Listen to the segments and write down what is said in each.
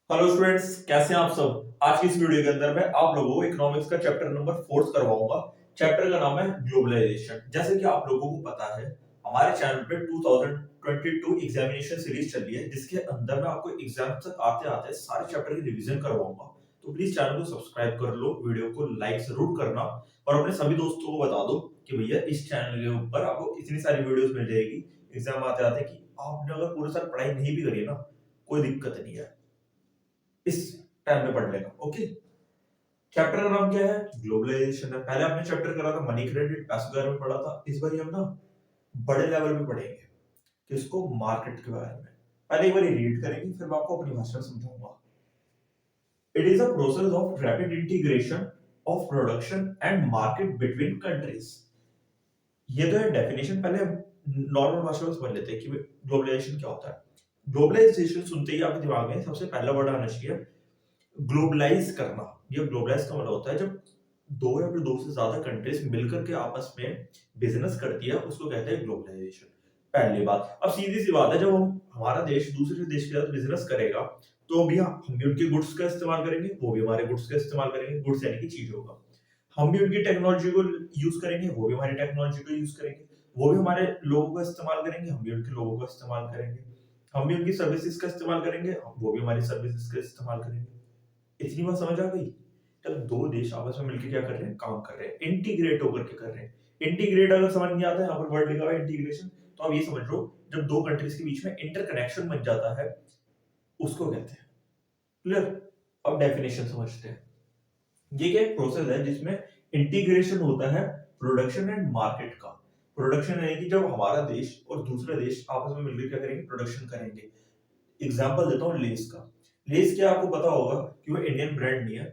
Hello students, कैसे हैं आप सब। आज की इस वीडियो के अंदर मैं आप लोगों को इकोनॉमिक्स का चैप्टर नंबर 4 करवाऊंगा। चैप्टर का नाम है ग्लोबलाइजेशन। जैसे कि आप लोगों को पता है, हमारे चैनल पे 2022 एग्जामिनेशन सीरीज चल रही है, जिसके अंदर मैं आपको एग्जाम तक आते आते सारे चैप्टर की रिवीजन करवाऊंगा। तो प्लीज चैनल को सब्सक्राइब कर लो, वीडियो को लाइक जरूर करना और अपने सभी दोस्तों को बता दो कि भैया इस चैनल के ऊपर आपको इतनी सारी वीडियोस मिल जाएगी एग्जाम आते आते कि आपने अगर पूरे साल पढ़ाई नहीं भी करी ना, कोई दिक्कत नहीं है, इस टाइम पे पढ़ लेना। ओके, चैप्टर का नाम क्या है? ग्लोबलाइजेशन है। पहले हमने चैप्टर करा था मनी क्रेडिट, पैसों के बारे में पढ़ा था। इस बार हम ना बड़े लेवल पे पढ़ेंगे, किसको? मार्केट के बारे में। पहले एक बार रीड करेंगे, फिर मैं आपको अपनी भाषा में समझाऊंगा। It is a process of rapid integration of production and market between countries. ये तो है डेफिनेशन। पहले हम नॉर्मल भाषा में समझ लेते हैं कि ग्लोबलाइजेशन क्या होता है। ग्लोबलाइजेशन सुनते ही आपके दिमाग में सबसे पहला वर्ड आना चाहिए ग्लोबलाइज करना। ये ग्लोबलाइज का मतलब होता है जब दो या फिर दो से ज्यादा कंट्रीज मिलकर के आपस में बिजनेस करती है, उसको कहते हैं ग्लोबलाइजेशन। पहली बात। अब सीधी सी बात है, जब हम हमारा देश दूसरे देश के साथ बिजनेस करेगा तो भी हम भी उनके गुड्स का इस्तेमाल करेंगे, वो भी हमारे गुड्स का इस्तेमाल करेंगे। गुड्स यानी कि चीजों का। हम भी उनकी टेक्नोलॉजी को यूज करेंगे, वो भी हमारी टेक्नोलॉजी को यूज करेंगे। वो भी हमारे लोगों का इस्तेमाल करेंगे, हम भी उनके लोगों का इस्तेमाल करेंगे। हम भी उनकी सर्विसेज का इस्तेमाल करेंगे, वो भी हमारी सर्विसेज का इस्तेमाल करेंगे। इतनी बात समझ आ गई? जब दो देश आपस में मिलकर क्या कर रहे हैं, काम कर रहे हैं, इंटीग्रेट होकर के कर रहे हैं। इंटीग्रेट अगर समझ नहीं आता है, यहाँ पर वर्ड लिखा हुआ है इंटीग्रेशन, तो आप ये समझ लो जब दो कंट्रीज के बीच में इंटरकनेक्शन बन जाता है, उसको कहते हैं। क्लियर? अब डेफिनेशन समझते हैं। ये क्या एक प्रोसेस है जिसमें इंटीग्रेशन होता है प्रोडक्शन एंड मार्केट का। प्रोडक्शन यानी कि जब हमारा देश और दूसरा देश आपस में मिलकर क्या करेंगे, प्रोडक्शन करेंगे। एग्जांपल देता हूँ लेस का। लेस क्या आपको पता होगा कि वो इंडियन ब्रांड नहीं है,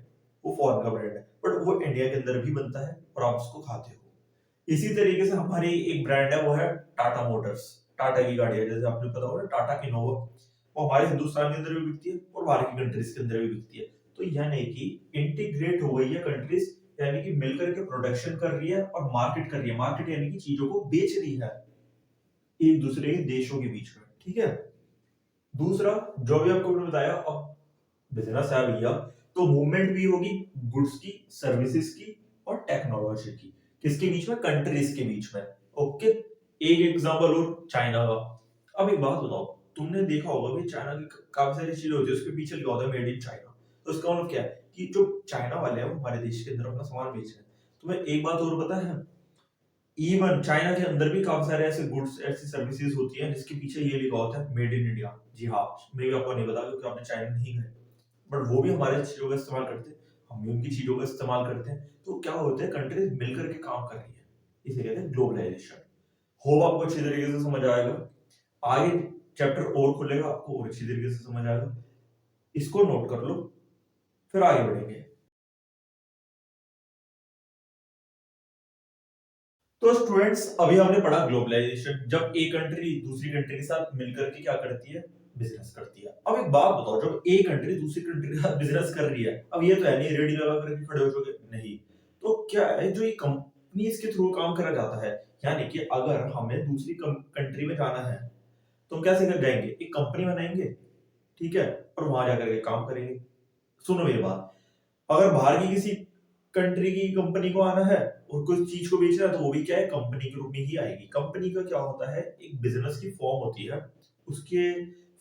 वो फॉरेन का ब्रांड है, बट वो इंडिया के अंदर भी बनता है और आप उसको खाते हो। इसी तरीके से हमारी एक ब्रांड है, वो है टाटा मोटर्स। टाटा की गाड़ी है, जैसे आपने पता होगा टाटा इनोवा, वो हमारे हिंदुस्तान के अंदर भी बिकती है और बाहर की कंट्रीज के अंदर भी बिकती है। तो यानी कि इंटीग्रेट हो गई है कंट्रीज, यानी कि मिलकर के प्रोडक्शन कर रही है और मार्केट कर रही है। मार्केट यानी कि चीजों को बेच रही है एक दूसरे के देशों के बीच में। ठीक है। दूसरा, जो भी आपको मैंने बताया, अब बिजनेस है भैया, तो मूवमेंट भी होगी गुड्स की, सर्विसेज की और टेक्नोलॉजी की। किसके बीच में? कंट्रीज के बीच में। ओके। एक एग्जांपल और चाइना का। अब एक बात बताओ, तुमने देखा होगा कि चाइना की काफी सारी चीजें होती है, उसके पीछे लिखा होता है मेड इन चाइना। तो इसका मतलब क्या है कि जो चाइना वाले हैं वो हमारे देश के अंदर अपना सामान बेच रहे हैं। तुम्हें एक बात और पता है, इवन चाइना के अंदर भी काफी सारे ऐसे गुड्स, ऐसी सर्विसेज होती हैं जिसके पीछे ये लिखा होता है मेड इन इंडिया। जी हाँ, मे भी आपको नहीं पता क्योंकि आपने चाइना नहीं गए, बट वो भी हमारे चीजों का इस्तेमाल करते हैं, हम भी उनकी चीजों का इस्तेमाल करते हैं। तो क्या होता है, कंट्रीज मिलकर के काम कर रही है, इसे कहते हैं ग्लोबलाइजेशन। होप आपको अच्छी तरीके से समझ आएगा। आगे चैप्टर और खुलेगा, आपको और अच्छी तरीके से समझ आएगा। इसको नोट कर लो, फिर आगे बढ़ेंगे। तो स्टूडेंट्स, अभी हमने पढ़ा ग्लोबलाइजेशन, जब एक कंट्री दूसरी कंट्री के साथ मिलकर के क्या करती है, बिजनेस करती है। अब एक बात बताओ, जब एक कंट्री दूसरी कंट्री के साथ बिजनेस कर रही है, अब ये तो है नहीं रेडी लगा करके खड़े हो जाओगे, नहीं। तो क्या है, जो ये कंपनीज के थ्रू काम करा जाता है, यानी कि अगर हमें दूसरी कंट्री में जाना है तो हम कैसे कर जाएंगे, एक कंपनी बनाएंगे, ठीक है, और वहां जाकर के काम करेंगे। सुनो मेरी बात, अगर बाहर की किसी कंट्री की कंपनी को आना है और कुछ चीज को बेचना है, तो वो भी क्या है, कंपनी के रूप में ही आएगी। कंपनी का क्या होता है, एक बिजनेस की फॉर्म होती है, उसके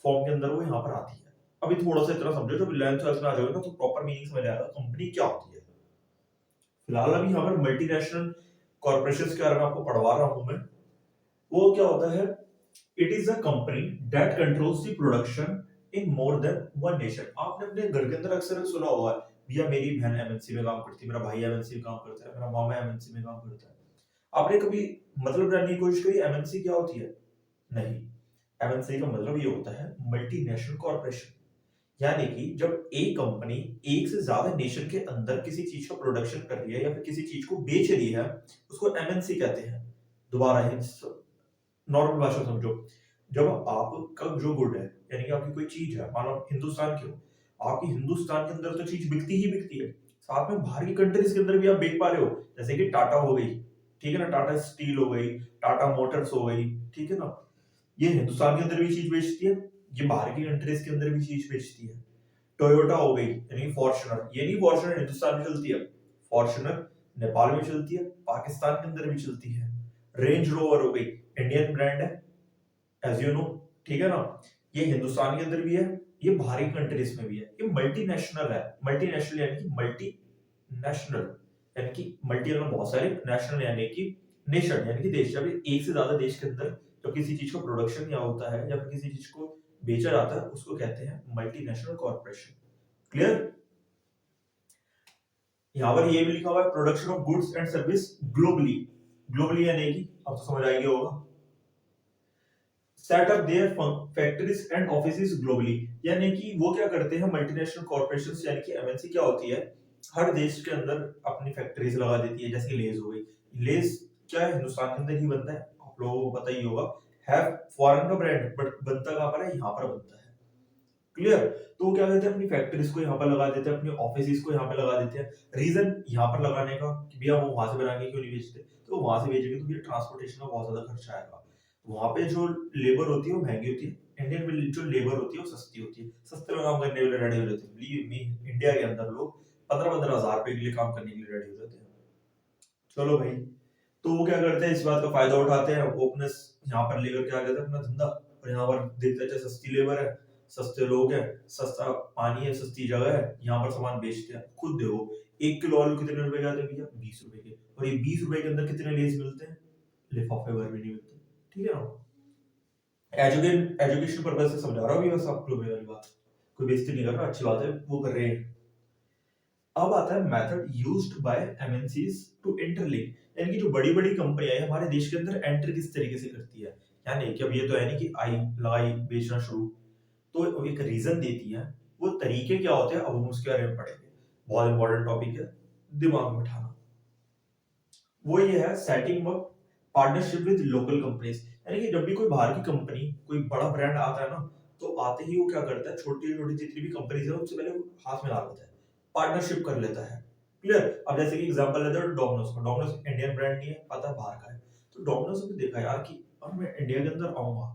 फॉर्म के अंदर वो यहाँ पर आती है। अभी थोड़ा सा इतना समझो, जब 11th ट्वेल्थ में आ जाओगे ना तो प्रॉपर मीनिंग समझ आएगा कंपनी क्या होती है। फिलहाल अभी यहाँ पर मल्टीनेशनल कॉर्पोरेशन के बारे में आपको पढ़वा रहा हूं मैं। वो क्या होता है, it is a company that controls the production in more than one nation. आपने अपने घर के अंदर अक्सर सुना होगा, भैया मेरी बहन एमएनसी में काम करती है, मेरा भाई एमएनसी में काम करता है, मेरा मामा एमएनसी में काम करता है। आपने कभी मतलब जानने की कोशिश करी एमएनसी क्या होती है? नहीं। एमएनसी का मतलब ये होता है मल्टीनेशनल कॉर्पोरेशन। यानी कि जब एक कंपनी एक से ज्यादा नेशन के अंदर किसी चीज का प्रोडक्शन कर रही है या फिर किसी चीज को बेच रही है, उसको एमएनसी कहते हैं। दोबारा नॉर्मल भाषा समझो, जब आपका जो गुड है, यानी कि आपकी कोई चीज है, मान लो आप हिंदुस्तान के हो, आपकी हिंदुस्तान के अंदर तो चीज बिकती ही बिकती है, साथ में बाहर की कंट्रीज के अंदर भी आप बेच पा रहे हो। जैसे कि टाटा हो गई, ठीक है ना, टाटा स्टील हो गई, टाटा मोटर्स हो गई, ठीक है ना, ये हिंदुस्तान के अंदर भी चीज बेचती है, ये बाहर की कंट्रीज के अंदर भी चीज बेचती है। टोयोटा हो गई यानी फॉर्च्यूनर, ये नहीं फॉर्च्यूनर हिंदुस्तान में चलती है, फॉर्च्यूनर नेपाल में चलती है, पाकिस्तान के अंदर भी चलती है। रेंज रोवर हो गई, इंडियन ब्रांड है एज यू नो, ठीक है ना, ये हिंदुस्तान के अंदर भी है, ये बाहरी कंट्रीज में भी है, ये मल्टीनेशनल है। मल्टीनेशनल यानी कि मल्टी नेशनल, यानी कि मल्टी में बहुत सारे, नेशनल यानी कि नेशन यानी कि देश। जब एक से ज्यादा देश के अंदर जब किसी चीज का प्रोडक्शन या होता है या फिर किसी चीज को बेचा जाता है उसको कहते हैं मल्टीनेशनल कॉर्पोरेशन। क्लियर? यहाँ पर ये भी लिखा हुआ है production of goods and service globally. Globally यानी कि अब तो समझ आ गया होगा, set up their factories and offices globally, यानी कि वो क्या करते हैं मल्टीनेशनल कॉर्पोरेशंस यानी कि एमएनसी क्या होती है, हर देश के अंदर अपनी फैक्ट्रीज लगा देती है। जैसे लेज हो गई, लेज क्या है हिंदुस्तान के अंदर ही बनता है, आप लोगों को पता ही होगा, है फॉरेन का ब्रांड बट बनता कहाँ पर है, यहाँ पर बनता है। क्लियर? तो वो क्या करते हैं अपनी फैक्ट्रीज को यहाँ पर लगा देते हैं, अपनी ऑफिस को यहाँ पे लगा देते हैं। रीजन यहाँ पर लगाने का कि भैया वो वहां से बना के क्यों नहीं बेचते, तो वहां से बेचेंगे तो भैया ट्रांसपोर्टेशन का बहुत ज्यादा खर्चा आएगा, वहां पे जो लेबर होती है वो महंगी होती है, इंडियन में जो लेबर होती है वो सस्ती होती है, सस्ते में काम करने के लिए रेडी हो जाते हैं। बिलीव मी, इंडिया के अंदर लोग 15-15 हजार रुपए के लिए काम करने के लिए रेडी हो जाते हैं। चलो भाई, तो वो क्या करते हैं इस बात का फायदा उठाते हैं, वो अपने यहाँ पर लेकर के आ जाते हैं अपना धंधा, और यहाँ पर देखते हैं सस्ती लेबर है, सस्ते लोग हैं, सस्ता पानी है, सस्ती जगह है, यहाँ पर सामान बेचते हैं। खुद देखो 1 किलो आलू कितने रुपए के आते हैं भैया, 20 रुपए के, और ये 20 रुपए के अंदर कितने लेस मिलते हैं, लिफाफे भर भी नहीं मिलते। ठीक है ना, एजुकेशन पर्पज से समझा रहा हूँ अभी बस आप लोग वाली बात, कोई बेइज्जती नहीं कर रहा, अच्छी बात है वो कर रहे हैं। अब आता है method used by MNCs to interlink, यानी कि जो बड़ी बड़ी कंपनियां हैं हमारे देश के अंदर एंटर किस तरीके से करती है, यानी कि अब ये तो है नहीं कि आई लगाई बेचना शुरू, तो एक रीजन देती है, वो तरीके क्या होते हैं अब हम उसके बारे में पढ़ेंगे। बहुत इंपॉर्टेंट टॉपिक है, दिमाग में बिठाना। वो ये है setting up partnership with local companies, यानी कि जब भी कोई बाहर की कंपनी कोई बड़ा ब्रांड आता है ना, तो आते ही वो क्या करता है छोटी छोटी जितनी भी कंपनीज है उससे पहले वो हाथ मिला लेता है, पार्टनरशिप कर लेता है। क्लियर? अब जैसे कि एग्जांपल लेते हैं डोमिनोज का, डोमिनोज इंडियन ब्रांड नहीं है, पता है बाहर का है, तो डोमिनोज ने देखा यार कि अब मैं इंडिया के अंदर आऊंगा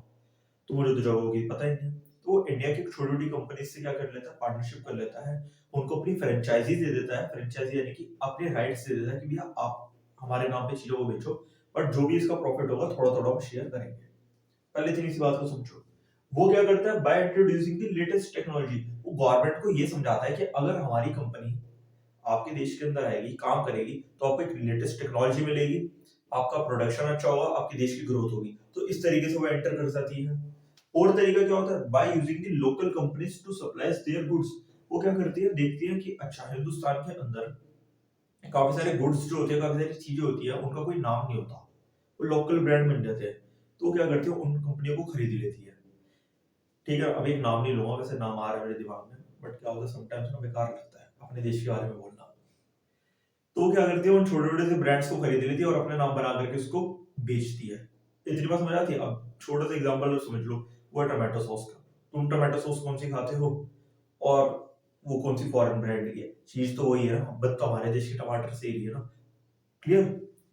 तो मुझे तो जगह होगी पता ही नहीं, तो वो इंडिया की छोटी छोटी कंपनी से क्या कर लेता है पार्टनरशिप कर लेता है, उनको अपनी फ्रेंचाइजी दे देता है, फ्रेंचाइजी यानी कि अपने राइट्स दे देता है कि भैया आप हमारे नाम पे चीजों को बेचो, बट जो भी इसका प्रॉफिट होगा थोड़ा थोड़ा हम शेयर करेंगे। पहले इतनी सी बात को समझो। वो क्या करता है by introducing the latest technology, वो गवर्नमेंट को ये समझाता है कि अगर हमारी कंपनी आपके देश के अंदर आएगी काम करेगी तो आपको एक लेटेस्ट टेक्नोलॉजी मिलेगी, आपका प्रोडक्शन अच्छा होगा, आपके देश की ग्रोथ होगी, तो इस तरीके से वो एंटर कर जाती है। और तरीका क्या होता है by using the local companies to supply their goods, वो क्या करती है देखती है कि अच्छा हिंदुस्तान के अंदर काफी सारे गुड्स जो होते हैं, काफी सारी चीजें होती है, उनका कोई नाम नहीं होता, वो लोकल ब्रांड बन जाते हैं, तो क्या करती है उन कंपनियों को खरीद लेती है। ठीक है, अभी एक नाम नहीं लूंगा, वैसे नाम आ रहा है मेरे दिमाग में, बट क्या होता है समटाइम्स ना बेकार लगता है अपने देश के बारे में बोलना, तो क्या करती है उन छोटे छोटे से ब्रांड्स को खरीद लेती है और अपने नाम बना करके उसको बेचती है। इतनी बात समझ आती है? अब छोटा सा एग्जांपल समझ लो, वो है टमाटो सॉस का, तुम टमाटो सॉस कौन सी खाते हो और वो कौन सी फॉरेन ब्रांड की है, चीज तो वही है ना, बट तो हमारे देश के टमाटर से ही है ना। क्लियर?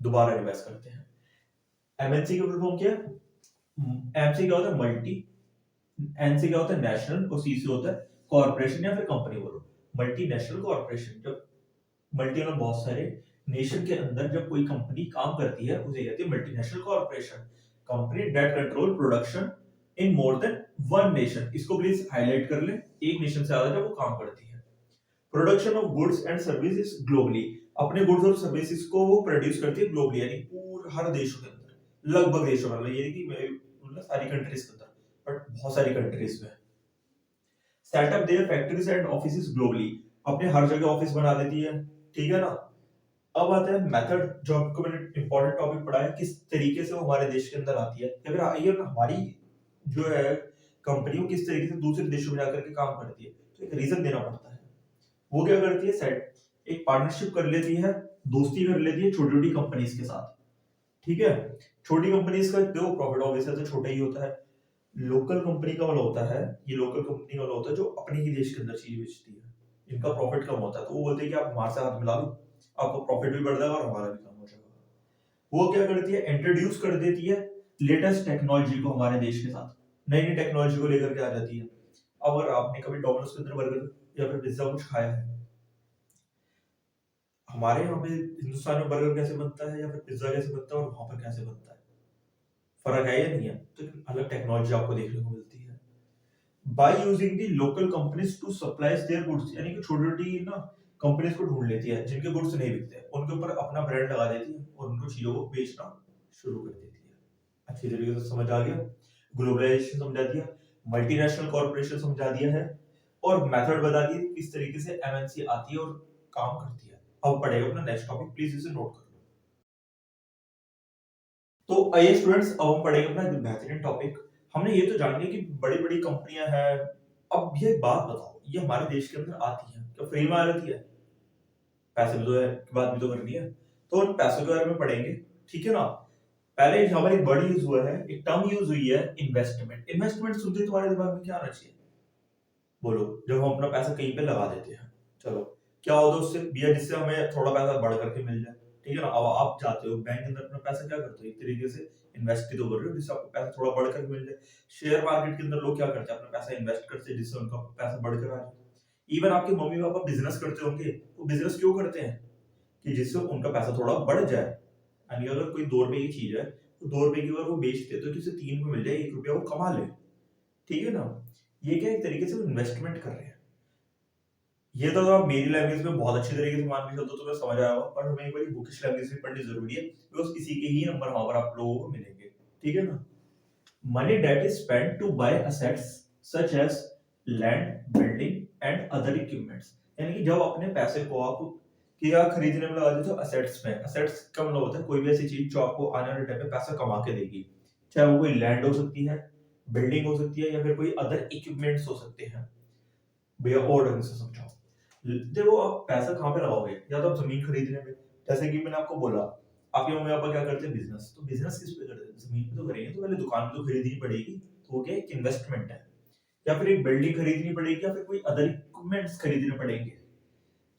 दोबारा रिवाइज करते हैं। एमएनसी का फुल फॉर्म क्या है? एमसी क्या होता है मल्टी, एनसी क्या होता है नेशनल, और सी से होता है कॉर्पोरेशन या फिर कंपनी बोलो, मल्टीनेशनल कॉर्पोरेशन। जब मल्टी मतलब बहुत सारे नेशन के अंदर जब कोई कंपनी काम करती है उसे कहती है multinational corporation. Company that control production in more than one nation, इसको प्लीज हाईलाइट कर ले, एक नेशन से ज्यादा जब वो काम करती है। Production of goods and services globally, अपने गुड्स और सर्विसेज को वो प्रोड्यूस करती है ग्लोबली, यानी पूरे हर देशों के अंदर, लगभग देशों में, मतलब ये नहीं कि मतलब सारी कंट्रीज के अंदर, बट बहुत सारी कंट्रीज में। Set up their factories and offices globally, अपने हर जगह ऑफिस बना देती है। ठीक है ना? अब आता है मेथड, जो आपको मैंने इंपॉर्टेंट टॉपिक पढ़ा है, किस तरीके से वो हमारे देश के अंदर आती है, या फिर ये हमारी जो है कंपनी वो किस तरीके से दूसरे देशों में जाकर के काम करती है, तो एक रीजन देना पड़ता है। वो क्या करती है सेट एक पार्टनरशिप कर लेती है, दोस्ती कर लेती है छोटी छोटी कंपनीज के साथ। ठीक है, छोटी कंपनीज का देखो प्रॉफिट ऑब्वियसली तो छोटा ही होता है। लोकल कंपनी का वाला होता है, ये लोकल कंपनी वाला होता है जो अपने ही देश के अंदर चीज बेचती है, इनका प्रॉफिट कम होता है, तो वो बोलते हैं कि आप हमारे साथ मिला लो, आपको प्रॉफिट भी बढ़ जाएगा और हमारा भी कम हो जाएगा। वो क्या करती है इंट्रोड्यूस कर देती है लेटेस्ट टेक्नोलॉजी को हमारे देश के साथ, नई नई टेक्नोलॉजी को लेकर के आ जाती है। अगर आपने कभी डोमिनोज के अंदर बर्गर या फिर पिज्जा कुछ खाया है? हमारे यहाँ पे हिंदुस्तान में बर्गर कैसे बनता है या फिर पिज्जा कैसे बनता है और वहां पर कैसे बनता है, फर्क है या नहीं है? तो एक अलग टेक्नोलॉजी आपको देखने को मिलती है। By using the local companies to supply their goods, यानी कि छोटी छोटी ना कंपनीज को ढूंढ लेती है जिनके गुड्स नहीं बिकते, उनके ऊपर अपना ब्रांड लगा देती है और उनको चीजों को बेचना शुरू कर देती है। अच्छी तरीके से समझ आ गया? ग्लोबलाइजेशन समझा दिया, मल्टीनेशनल कॉर्पोरेशन समझा दिया है, और मेथड बता दी किस तरीके से एमएनसी आती है और काम करती है। अब पढ़ेगा अपना नेक्स्ट टॉपिक, प्लीज इसे नोट कर लो। तो आइए स्टूडेंट्स, अब हम पढ़ेंगे अपना एक बेहतरीन टॉपिक। हमने ये तो जान लिया कि बड़ी बड़ी कंपनियां हैं। अब ये बात बताओ, ये हमारे देश के अंदर आती है क्या फ्री में आ जाती है? पैसे भी तो है, बात भी तो करनी है, तो उन पैसों के बारे में पढ़ेंगे, ठीक है ना। पहले यहाँ पर एक वर्ड यूज हुआ है, एक टर्म यूज हुई है, इन्वेस्टमेंट। इन्वेस्टमेंट सुनते ही तुम्हारे दिमाग में क्या आना चाहिए? बोलो। जब हम अपना पैसा कहीं पे लगा देते हैं, चलो क्या होता है उससे भैया, जिससे हमें थोड़ा पैसा बढ़ करके मिल जाए, ठीक है ना। अब आप जाते हो बैंक के अंदर, अपना पैसा क्या करते हो, एक तरीके से इन्वेस्ट ही तो कर रहे हो, जिससे आपको पैसा थोड़ा बढ़ कर मिल जाए। शेयर मार्केट के अंदर लोग क्या करते हैं, अपना पैसा इन्वेस्ट करते हैं जिससे उनका पैसा बढ़कर आ जाए। इवन आपके मम्मी पापा बिजनेस करते होंगे, तो बिजनेस क्यों करते हैं? कि जिससे उनका पैसा थोड़ा बढ़ जाए। यानी अगर कोई 2 रुपए की चीज है, तो 2 रुपए की अगर वो बेचते तो किसी 3 में मिल जाए, 1 रुपया वो कमा ले, ठीक है ना। ये क्या एक तरीके से इन्वेस्टमेंट कर रहे हैं। ये तो आप मेरी लैंग्वेज में बहुत अच्छी तरीके से मान के चलते हो तो मैं समझ आया होगा, पर हमें एक बार बुकिश लैंग्वेज भी पढ़नी जरूरी है, बिकॉज इसी के ही नंबर वहां पर आप लोगों को मिलेंगे, ठीक है ना। Money that is spent to buy assets such as land, building and other equipments. यानी कि जब अपने पैसे को आप क्या खरीदने में लगा देते हो, असेट्स में। असेट्स का मतलब होता है कोई भी ऐसी चीज जो आपको आने वाले टाइम पे पैसा कमा के देगी, चाहे वो कोई लैंड हो सकती है, बिल्डिंग हो सकती है, या फिर कोई अदर इक्विपमेंट्स हो सकते हैं। भैया और ढंग से समझाओ। देखो, आप पैसा कहाँ पे लगाओगे? या तो आप जमीन खरीदने में, जैसे कि मैंने आपको बोला, आपके मम्मी पापा क्या करते हैं, बिजनेस। तो बिजनेस किस पे करते हैं? जमीन पे तो करेंगे, तो पहले दुकान तो खरीदनी पड़ेगी, तो वो क्या एक इन्वेस्टमेंट है। या फिर एक बिल्डिंग खरीदनी पड़ेगी, या फिर कोई अदर इक्विपमेंट्स खरीदने पड़ेंगे।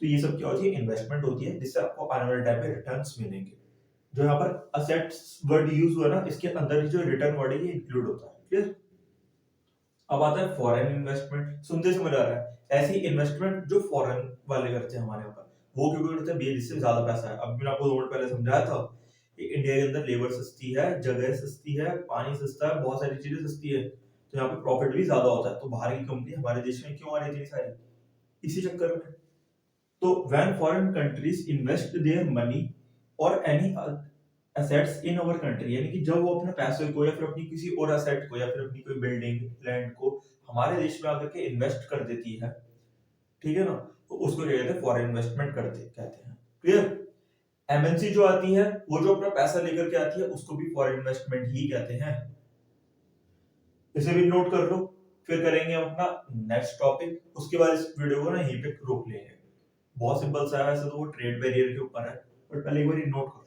तो ये सब क्या होती है, इन्वेस्टमेंट होती है, जिससे आपको आने वाले टाइम पे रिटर्न्स मिलेंगे। जो यहाँ पर असेट्स वर्ड यूज हुआ ना, इसके अंदर ही जो रिटर्न वर्ड है ये इंक्लूड होता है। क्लियर? अब आता है फॉरेन इन्वेस्टमेंट। सुनते समझ आ रहा है? ऐसी इन्वेस्टमेंट जो फॉरेन वाले करते हैं हमारे यहाँ पर, वो क्यों करते हैं भैया? जिससे ज्यादा पैसा है। अब मैंने आपको 2 मिनट पहले समझाया था कि इंडिया के अंदर लेबर सस्ती है, जगह सस्ती है, पानी सस्ता है, बहुत सारी चीजें सस्ती है, तो यहाँ पे प्रॉफिट भी ज्यादा होता है। तो बाहर की कंपनी हमारे देश में क्यों आ रही थी सारी? इसी चक्कर में। तो when foreign countries invest their money और any assets in our country, यानी कि जब वो अपने पैसे को या फिर अपनी किसी और एसेट को या फिर अपनी कोई बिल्डिंग, लैंड को हमारे देश में आकर के इन्वेस्ट कर देती है, ठीक है ना, तो उसको क्या कहते हैं, फॉरेन इन्वेस्टमेंट करते कहते हैं। क्लियर? एमएनसी जो आती है, वो जो अपना पैसा लेकर के आती है, उसको भी फॉरेन इन्वेस्टमेंट ही कहते हैं। इसे भी नोट कर लो। फिर करेंगे अपना नेक्स्ट टॉपिक, उसके बाद इस वीडियो को ना यहीं पे रोक लेंगे। बहुत सिंपल सा है, वैसे तो वो ट्रेड बैरियर के ऊपर है, बट पहले एक बार नोट करो।